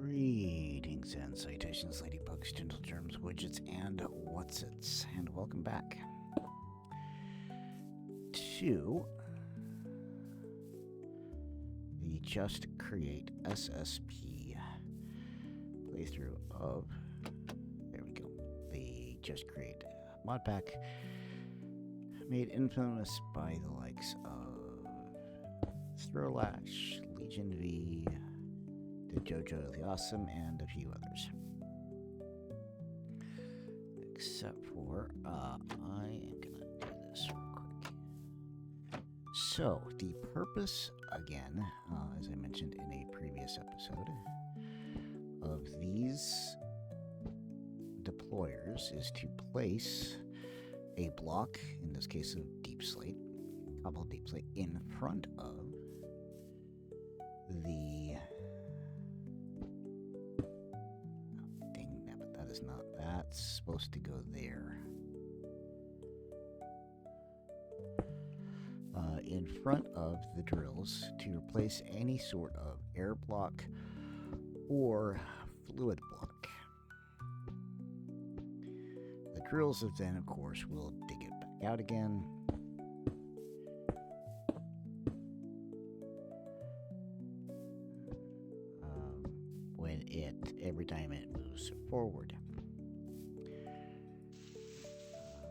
Greetings and salutations, ladybugs, gentle germs, widgets, and whatsits, and welcome back to the Just Create SSP playthrough of, there we go, the Just Create mod pack, made infamous by the likes of Throwlash, Legion V, Jojo the Awesome, and a few others. Except for, I am gonna do this real quick. So, the purpose, again, as I mentioned in a previous episode, of these deployers is to place a block, in this case of deep slate, cobbled deep slate, in front of the that's supposed to go there. In front of the drills to replace any sort of air block or fluid block. The drills then, of course, will dig it back out again. Every time it moves forward.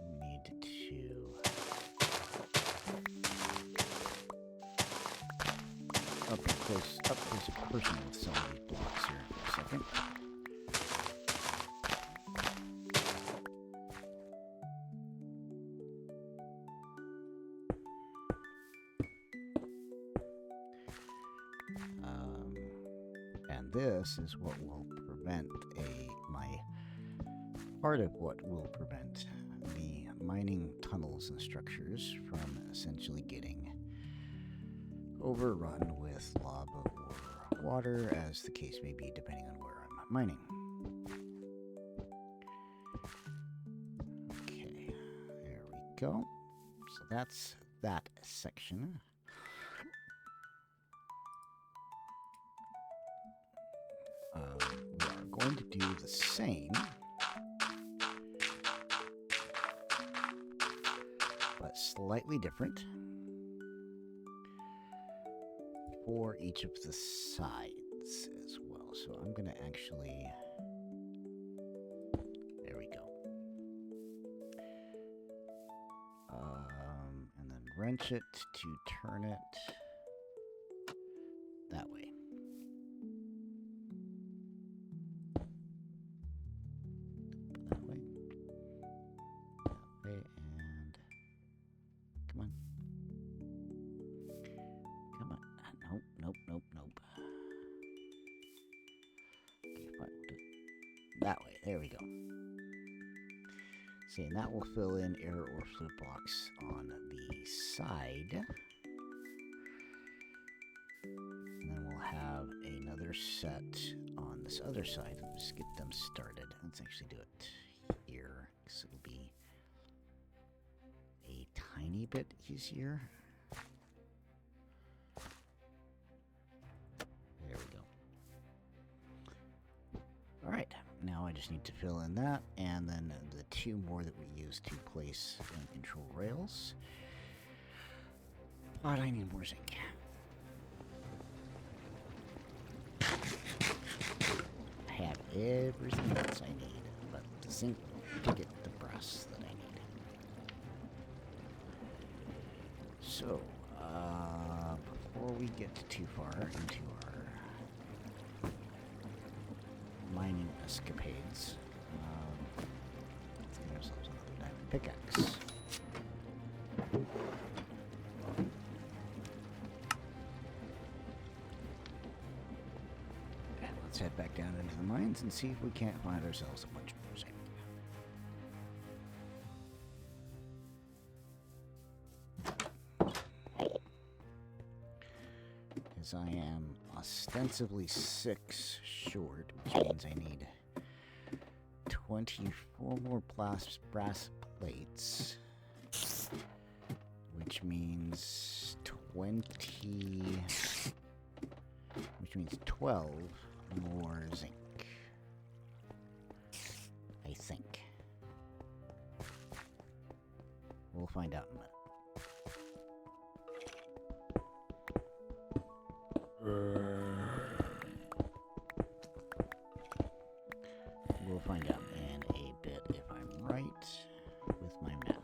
We need to up close a person with some of these blocks here for a second. And this is what will prevent part of what will prevent the mining tunnels and structures from essentially getting overrun with lava or water, as the case may be, depending on where I'm mining. Okay, there we go. So that's that section. We are going to do the same, but slightly different for each of the sides as well. So I'm going to actually, there we go. And then wrench it to turn it that way. Nope. Okay, fine, we'll do it that way. There we go. See, and that will fill in air or fluid blocks on the side. And then we'll have another set on this other side. Let's get them started. Let's actually do it here, because it'll be a tiny bit easier. There we go. Alright, now I just need to fill in that, and then the two more that we use to place and control rails. But I need more zinc. I have everything else I need, but the zinc to get the brass that I need. So, before we get too far into our mining escapades, let's get ourselves another diamond pickaxe. And let's head back down into the mines and see if we can't find ourselves a bunch more zinc. Because I am ostensibly 6 short, which means I need 24 more brass plates, which means 12 more zinc. I think. We'll find out in a minute. We'll find out in a bit if I'm right with my math.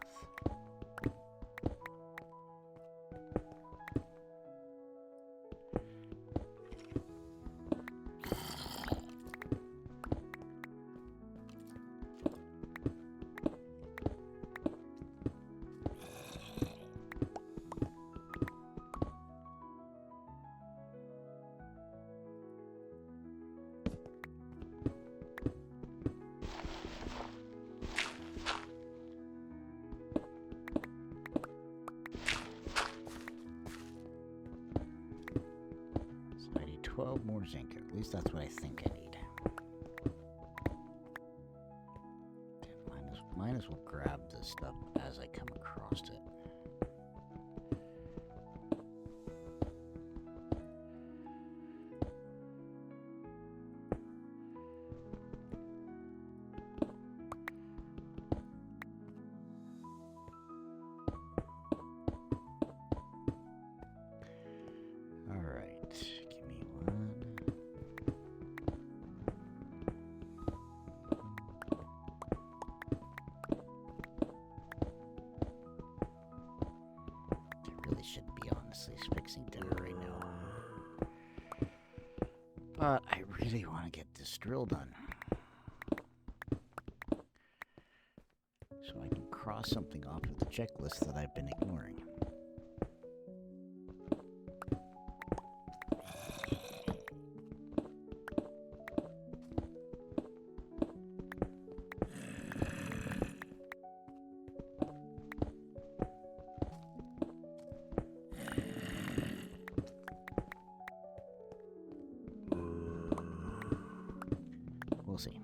So I need 12 more zinc. At least that's what I think I need. Might as well grab this stuff as I come across it. Alright, give me one. I really should be honestly fixing dinner right now. But I really want to get this drill done. So I can cross something off of the checklist that I've been ignoring. We'll see.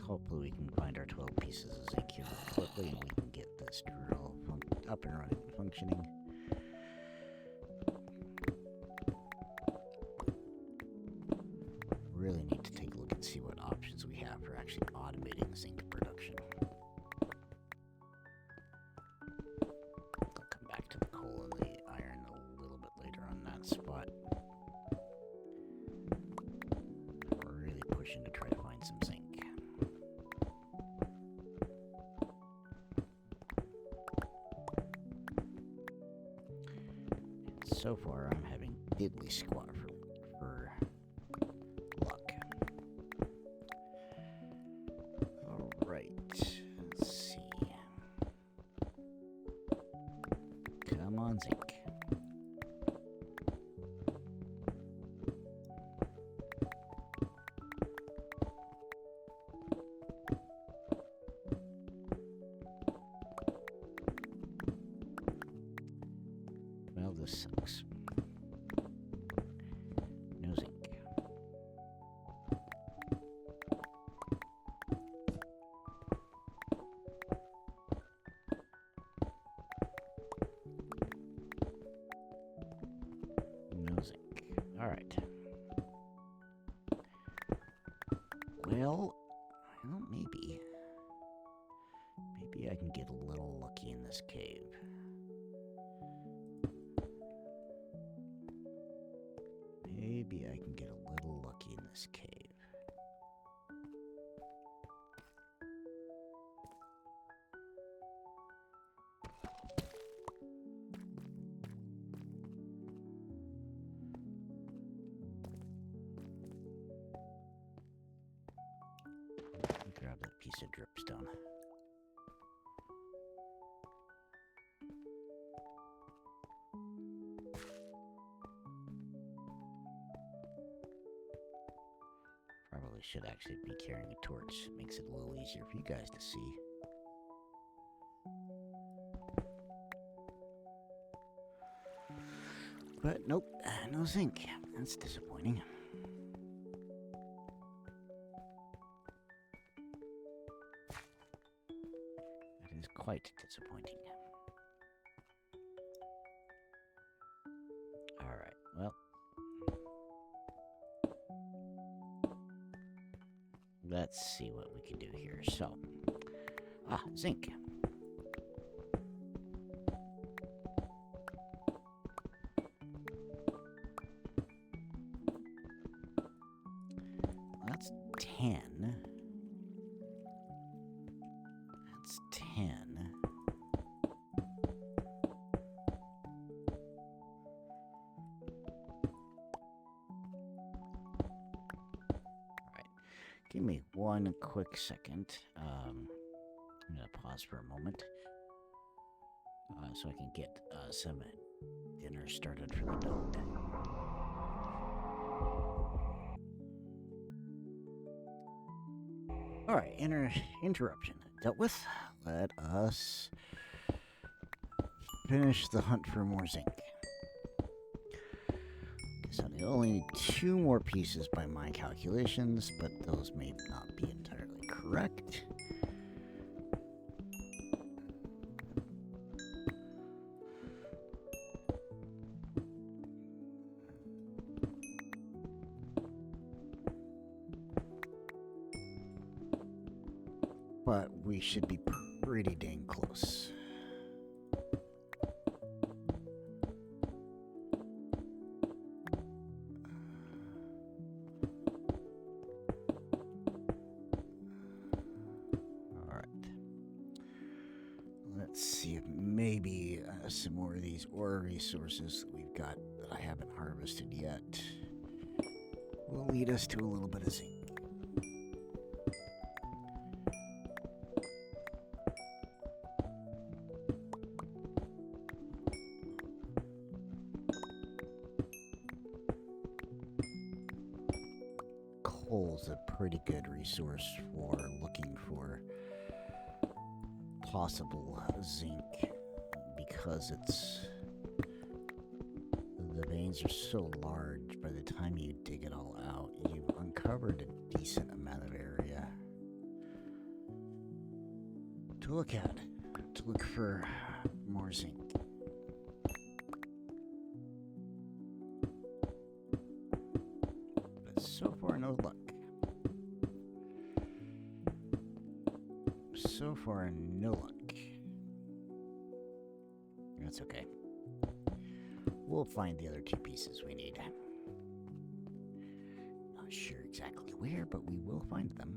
Hopefully we can find our 12 pieces of zinc here quickly and we can get this drill up and running and functioning. Really need to take a look and see what options we have for actually automating zinc production. I'll come back to the coal and the iron a little bit later on that spot. We're really pushing to try to find some zinc. So far, I'm having diddly squat for luck. Alright, let's see. Come on, zinc. Well, this sucks. No zinc. No zinc. Alright. Well, maybe. Maybe I can get a little lucky in this cave. Maybe I can get a little lucky in this cave. Grab that piece of dripstone. Probably should actually be carrying a torch. Makes it a little easier for you guys to see. But nope, no zinc. That's disappointing. That is quite disappointing. Alright, well. let's see what we can do here. So, zinc. That's 10. That's 10. Give me one quick second. I'm going to pause for a moment so I can get some dinner started for the dog. Alright, interruption dealt with. Let us finish the hunt for more zinc. So I only need 2 more pieces by my calculations, but those may not be entirely correct. But we should be pretty dang close. Let's see if maybe some more of these ore resources that we've got that I haven't harvested yet will lead us to a little bit of zinc. Coal's a pretty good resource for looking for possible zinc because the veins are so large. By the time you dig it all out, you've uncovered a decent amount of area to look at, to look for more zinc. But so far, no luck. So far, no luck. That's okay. We'll find the other 2 pieces we need. Not sure exactly where, but we will find them.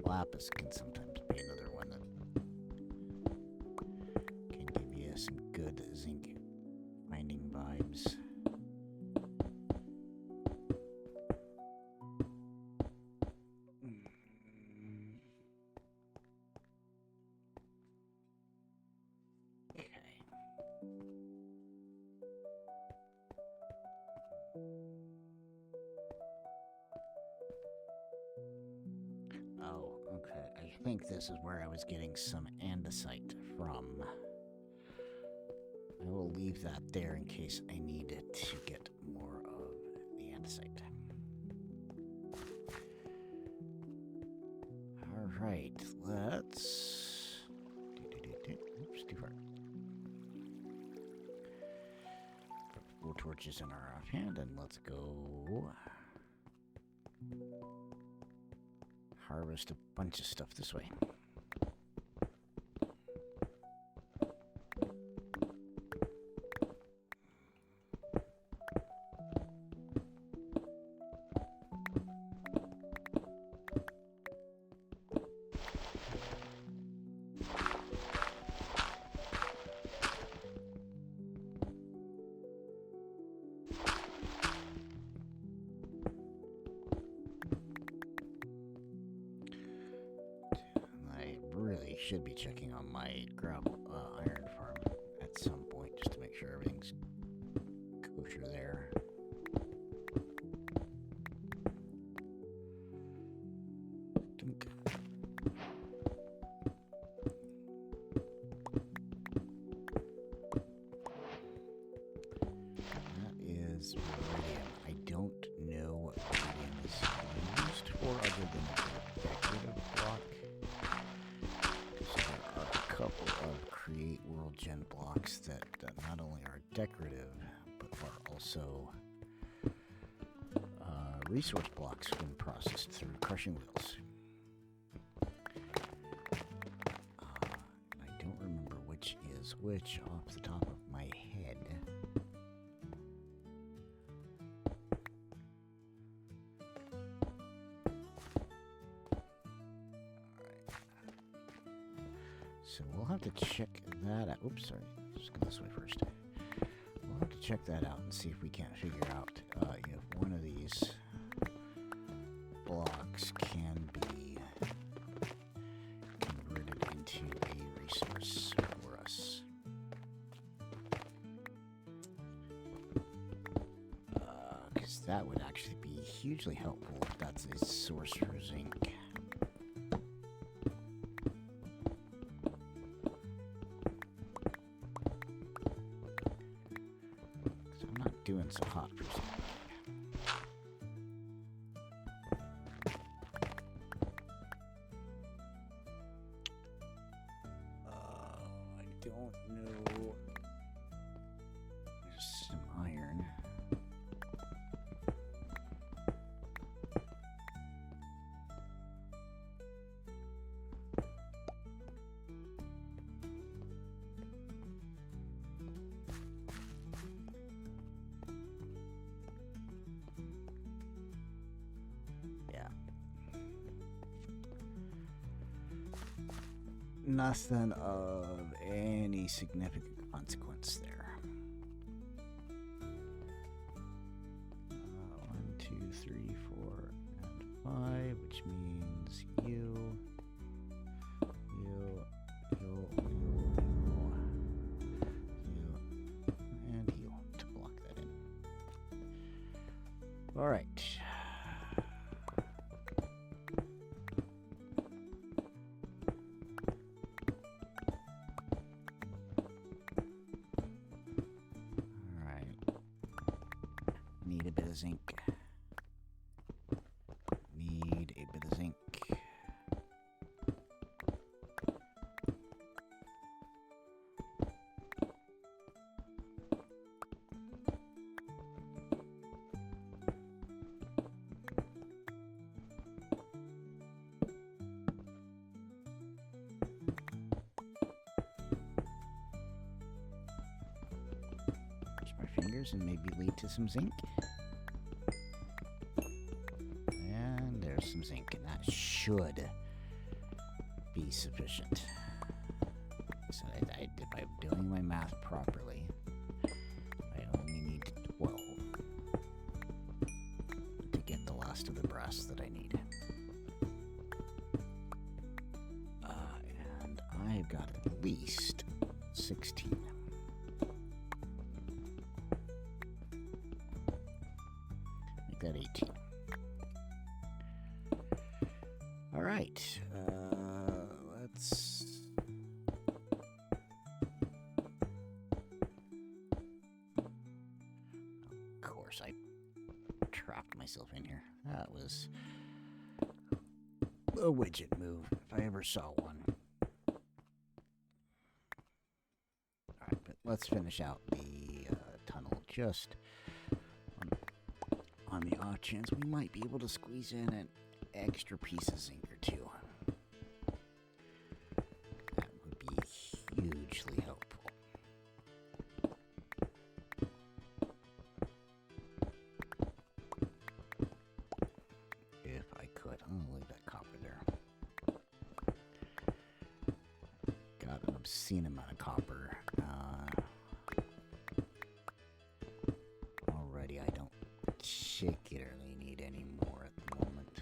Lapis can sometimes be another one that can give you some good zinc finding vibes. Oh, okay. I think this is where I was getting some andesite from. I will leave that there in case I need it to get more of the andesite. Alright, let's... Oops, too far. Put 4 torches in our offhand, and let's go... harvest a bunch of stuff this way. Should be checking on my gravel iron farm at some point just to make sure everything's kosher there. Dunk. That is iridium. I don't know what iridium is used for other than a decorative block. Couple of create world gen blocks that not only are decorative, but are also resource blocks when processed through crushing wheels. I don't remember which is which off the top of my head. So we'll have to check that out. Oops, sorry. Just go this way first. We'll have to check that out and see if we can't figure out if one of these blocks can be converted into a resource for us. Because that would actually be hugely helpful if that's a source for zinc. Doing so hot for some. I don't know. There's some iron. Nothing of any significant consequence there. 1, 2, 3, 4, and 5, which means you, and you to block that in. All right. Need a bit of zinc. Need a bit of zinc. Fingers and maybe lead to some zinc. And there's some zinc, and that should be sufficient. So if I'm doing my math properly, I only need 12 to get the last of the brass that I need. And I've got at least 16. That 18. All right, let's. Of course, I trapped myself in here. That was a Widgett move, if I ever saw one. All right, but let's finish out the tunnel just on the off chance we might be able to squeeze in an extra piece of zinc or two. That would be hugely helpful. If I could. I'll leave that copper there. Got an obscene amount of copper. Already I don't particularly need any more at the moment.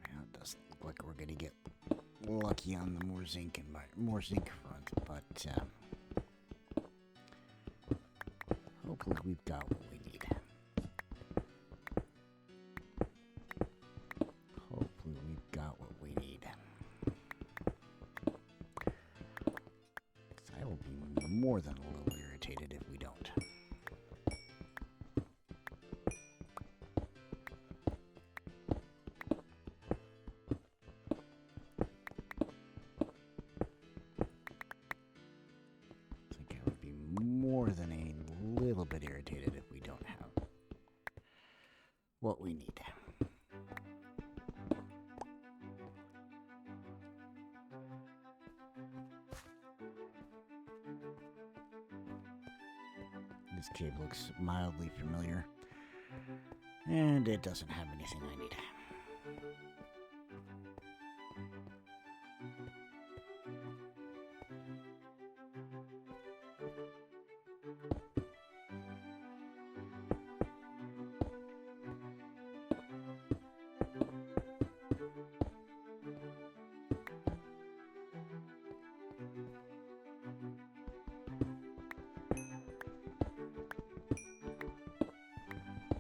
Well, it doesn't look like we're gonna get lucky on the more zinc front, but hopefully we've got what we need. Hopefully we've got what we need. I will be more than a little irritated if we don't. what we need. This cave looks mildly familiar, and it doesn't have anything I need.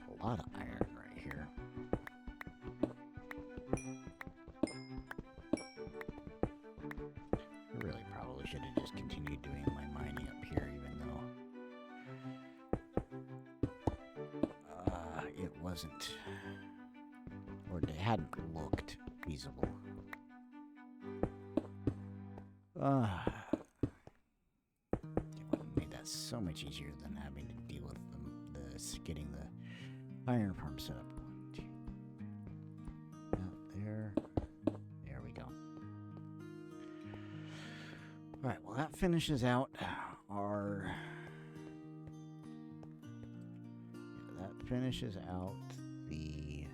A lot of iron right here. I really probably should have just continued doing my mining up here, even though it wasn't, or it hadn't looked feasible. It would have made that so much easier than having to deal with getting the iron farm set up. There we go. Alright, well that finishes out our... Yeah, that finishes out the...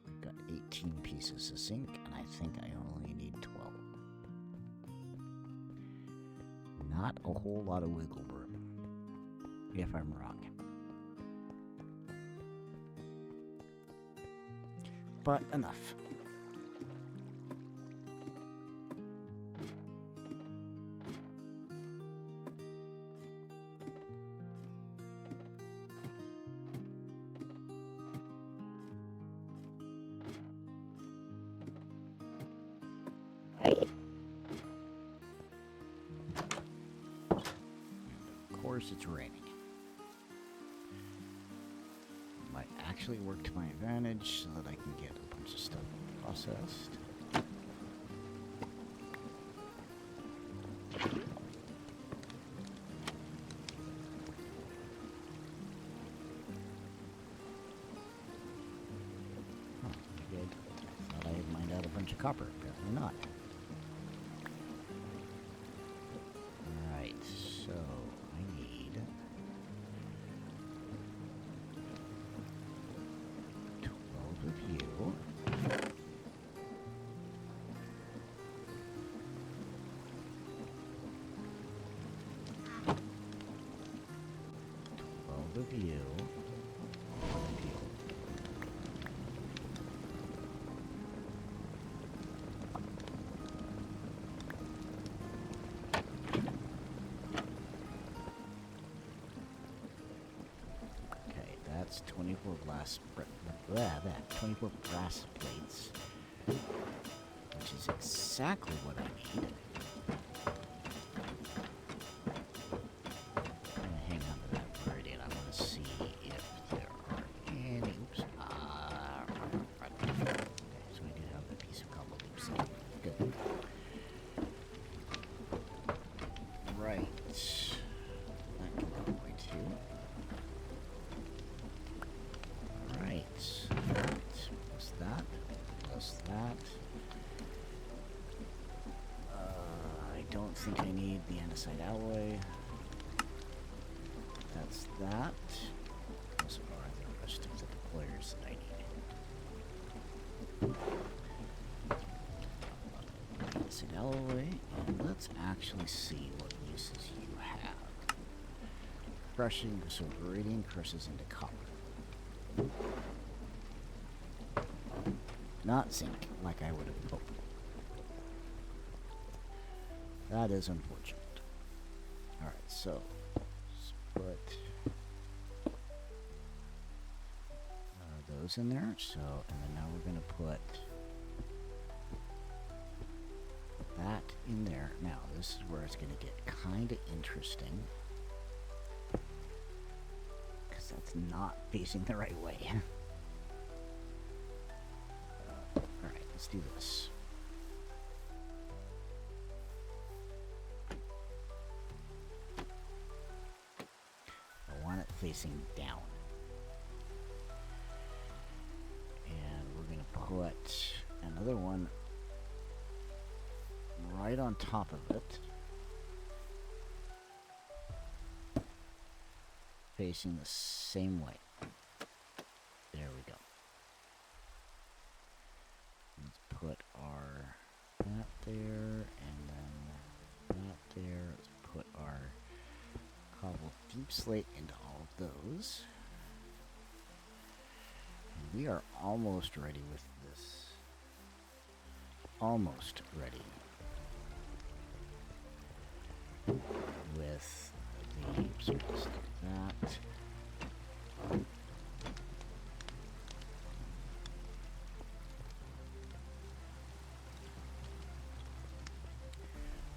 We've got 18 pieces of zinc, and I think I only need 12. Not a whole lot of wiggle room, if I'm wrong. But enough. Of course it's raining. Might actually work to my advantage so that I can get a bunch of stuff processed. Huh, good. Thought I had mined out a bunch of copper. Apparently not. Alright, so I need 12 of you. Of you. Okay, that's 24 glass. 24 brass plates, which is exactly what I need. I don't think I need the andesite alloy. That's that. Those are the rest of the deployers that I need. Andesite alloy, and let's actually see what uses you have. Crushing, so iridium crushes into copper. Not zinc, like I would have hoped. That is unfortunate. Alright, so let's put those in there. So, and then now we're going to put that in there. Now, this is where it's going to get kind of interesting, because that's not facing the right way. Alright, let's do this. facing down. And we're going to put another one right on top of it, facing the same way. There we go. Let's put our that there, and then that there. Let's put our cobble deep slate into all of those. And we are almost ready with this. Almost ready with the, so let's do that.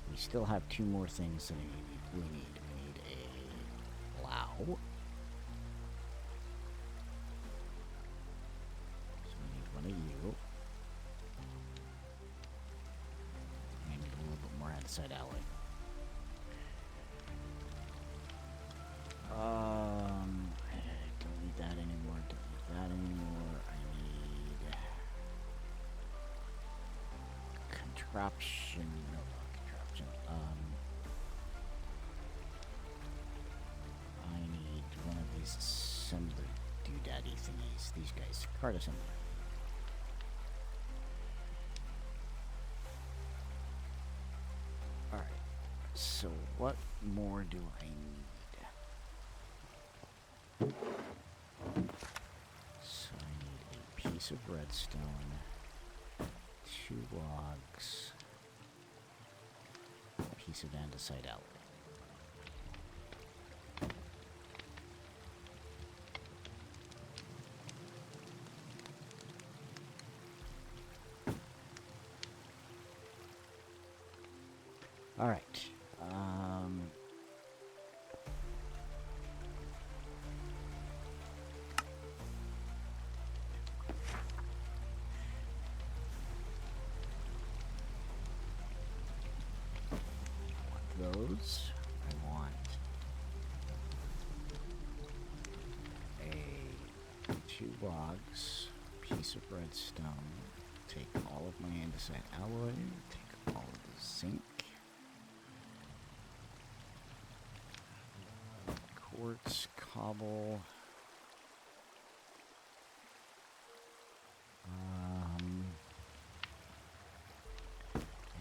We still have two more things that we need. We need a plow. So we need one of you. I need a little bit more andesite alloy. I don't need that anymore. Don't need that anymore. I need contraption. No, not contraption. I need one of these assembler doodaddy thingies. These guys, card assembler. All right. So what more do I need? So I need a piece of redstone, 2 logs, a piece of andesite alloy. All right. Those. I want a 2 logs, piece of redstone, take all of my andesite alloy, take all of the zinc, quartz, cobble,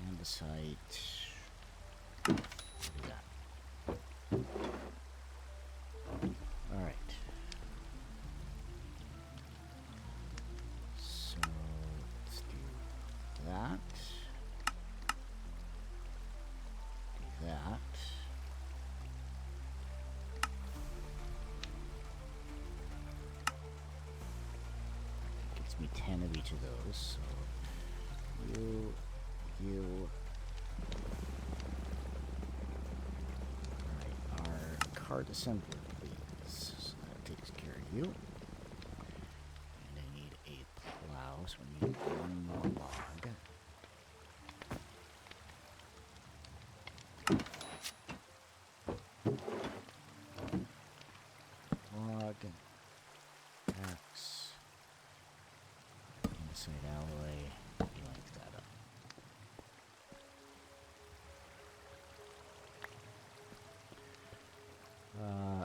andesite. Alright. So let's do that. Do that. Gets me 10 of each of those. So you. Card assembler, please. So that takes care of you. And I need a plow, so I need 1 more log. Log, axe, andesite alloy, link that up.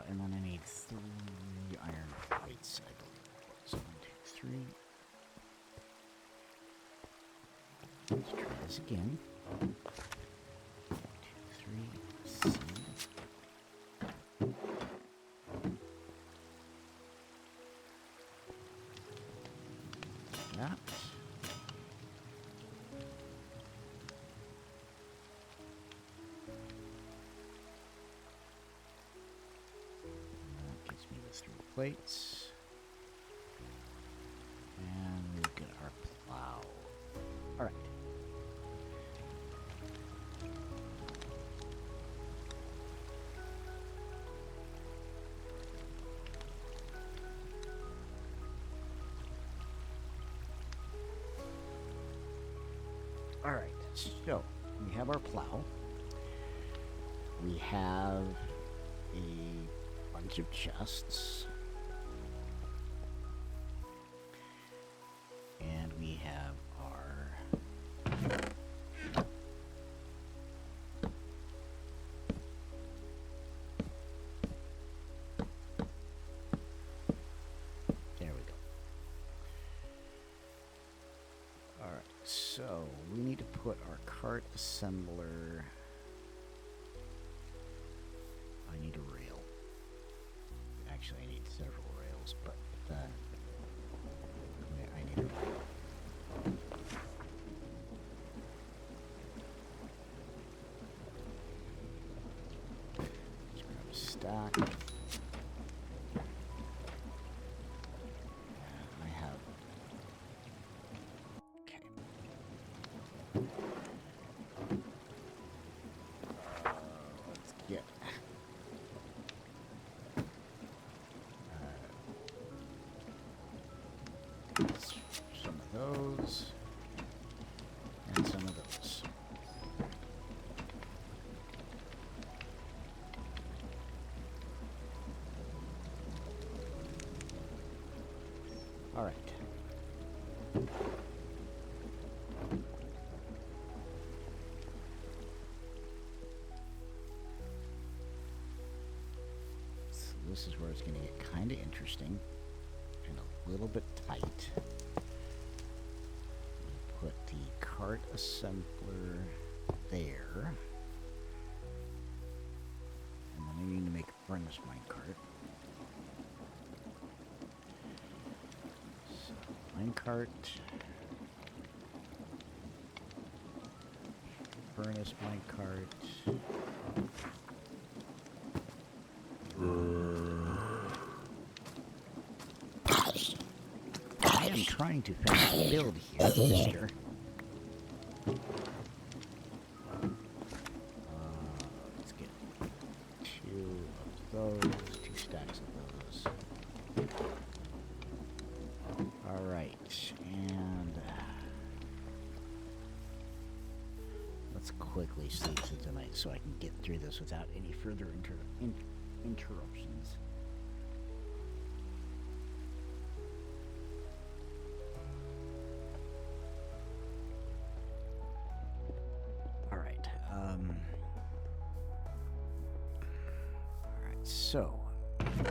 And then I need 3 iron plates, I believe. So 1, 2, 3. Let's try this again. 1, 2, 3. See. That. Plates, and we'll get our plow. All right. All right. So we have our plow. We have our bunch of chests. And we have our there we go. Alright, so we need to put our cart assembler. I need a rail. Actually, I need several rails, but I need a rail. Let's grab a stack. I have. Okay. Let's get. Some of those and some of those. All right. So this is where it's going to get kind of interesting and a little bit tight. Put the cart assembler there. And then I need to make a furnace minecart. So, minecart. Furnace minecart. I am trying to finish the build here, mister. Let's get 2 of those, 2 stacks of those. Alright, and let's quickly sleep through tonight so I can get through this without any further interruptions. So,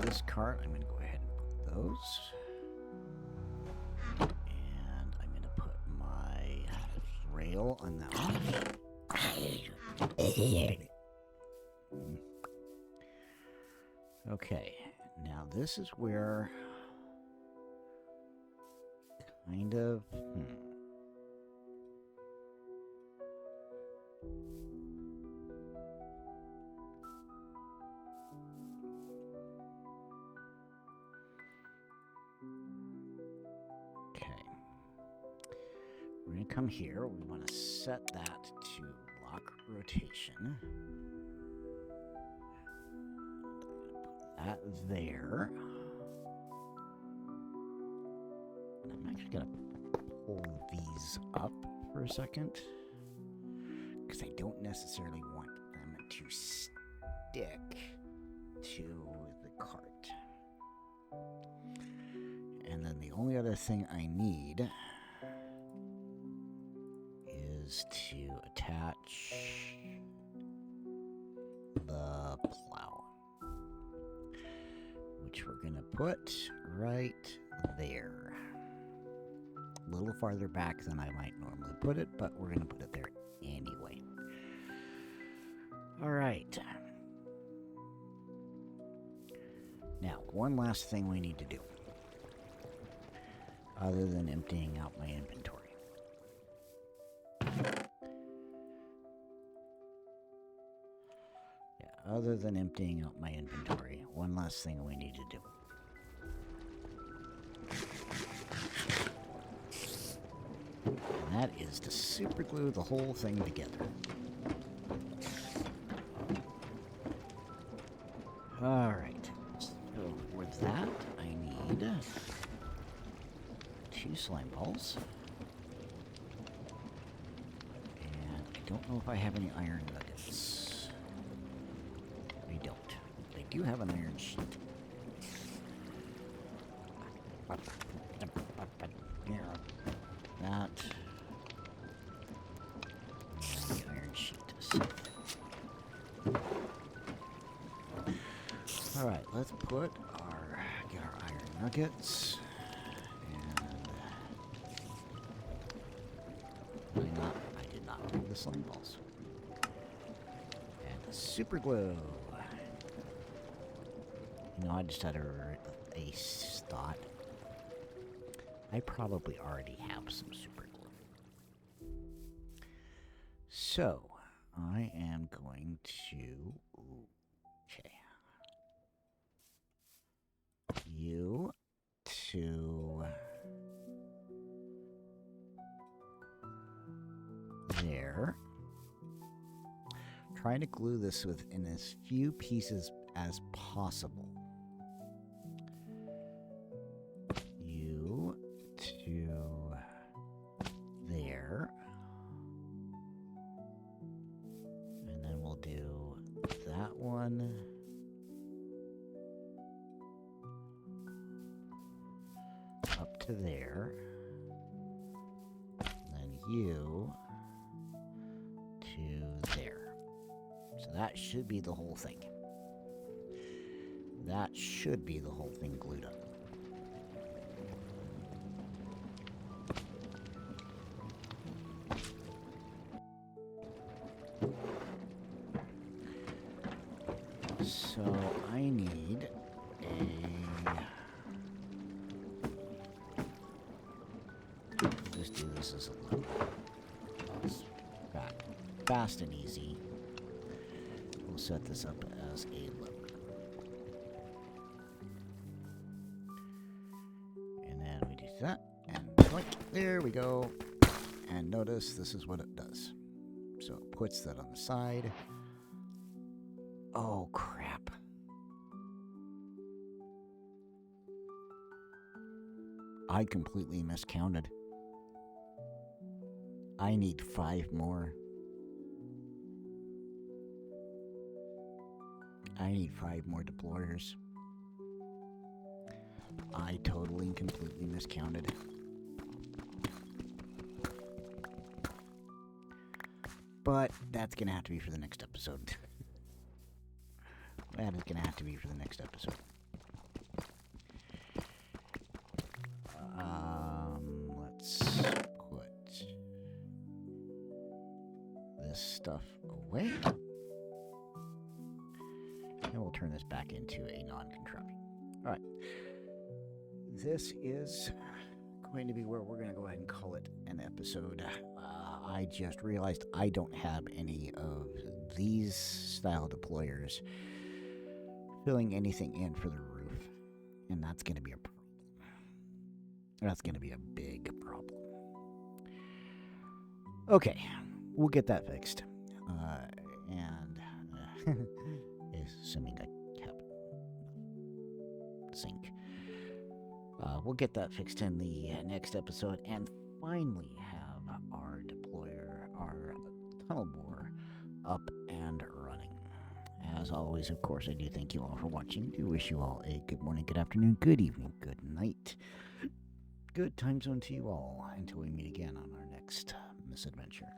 this cart, I'm going to go ahead and put those. And I'm going to put my rail on that one. Okay, now this is where kind of... We're going to come here. We want to set that to lock rotation. Put that there. And I'm actually going to pull these up for a second, because I don't necessarily want them to stick to the cart. And then the only other thing I need is to attach the plow, which we're going to put right there. A little farther back than I might normally put it, but we're going to put it there anyway. All right. Now, one last thing we need to do, other than emptying out my inventory. Other than emptying out my inventory, one last thing we need to do. And that is to super glue the whole thing together. Alright, so with that, I need 2 slime balls. And I don't know if I have any iron nuggets. I do have an iron sheet. That. The iron sheet. Alright, let's get our iron nuggets. And I did not remove the slime balls. And super glue. You know, I just had a thought. I probably already have some super glue. So, I am going to... Okay. You to... There. Trying to glue this within as few pieces as possible. You to there. And then we'll do that one. Up to there. And then you to there. So that should be the whole thing. That should be the whole thing glued up. So I need just do this as a loop. Fast and easy. We'll set this up as a loop. And then we do that, and click. There we go. And notice this is what it does. So it puts that on the side. Oh, crap. I completely miscounted. I need 5 more. I need 5 more deployers. I totally and completely miscounted. But that's going to have to be for the next episode. That is going to have to be for the next episode. Let's put this stuff away. And we'll turn this back into a non-contraption. All right. This is going to be where we're going to go ahead and call it an episode. I just realized I don't have any of these style deployers filling anything in for the roof. And that's going to be a problem. That's going to be a big problem. Okay. We'll get that fixed. Assuming I have sink. We'll get that fixed in the next episode and finally have our deployer, our tunnel bore, up and running. As always, of course, I do thank you all for watching. I do wish you all a good morning, good afternoon, good evening, good night. Good time zone to you all until we meet again on our next misadventure.